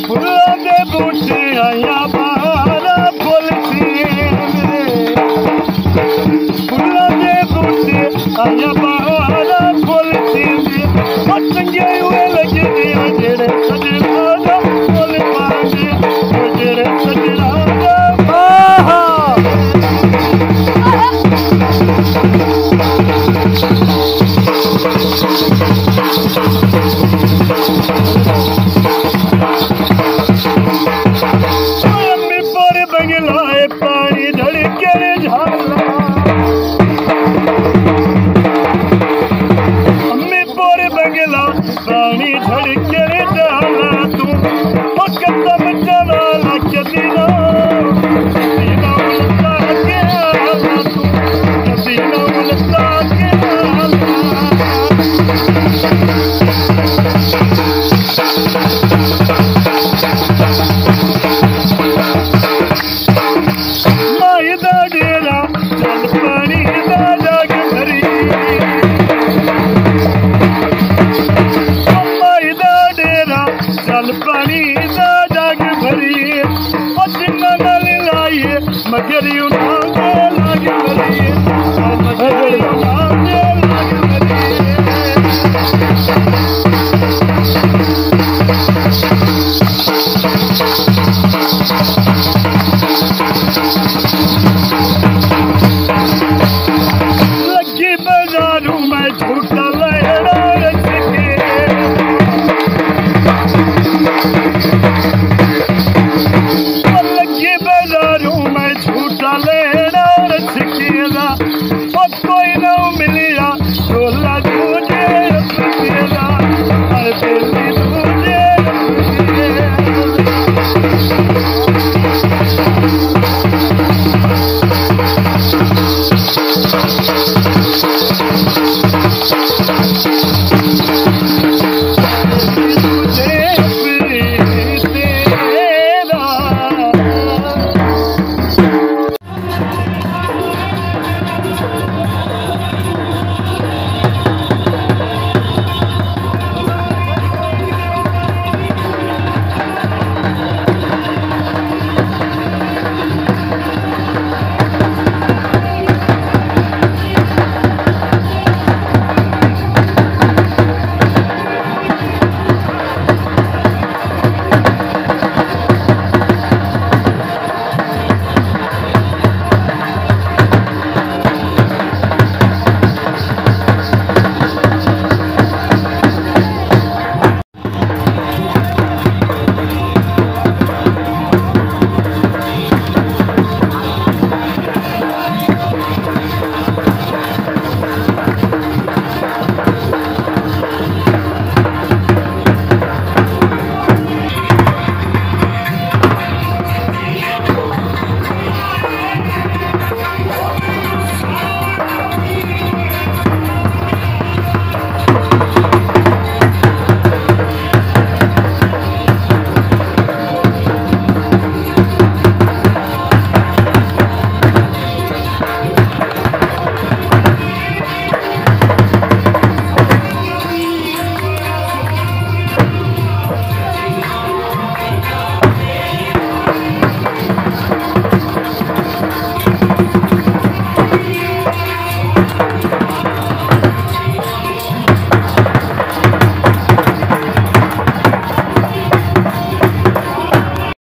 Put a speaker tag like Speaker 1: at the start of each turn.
Speaker 1: फुल्लां दे बूटे आया बहारा फुल फुल्लां दे बूटे आया बहारा फुल चंगे हुए लगे जेड़े सजना दा फुल पांदे जेड़े सजना दा बंगलाए पानी धड़के झाला अम्मी पोर बंगला पानी धड़के झाला तू कदम चला कदीना कदीना उलटा के आला तू कदीना उलटा के पानी दा जग भरी जिन्ना नाल लाइए मगरियो नाम दे लाग भरी मगरियो नाम दे लाग भरी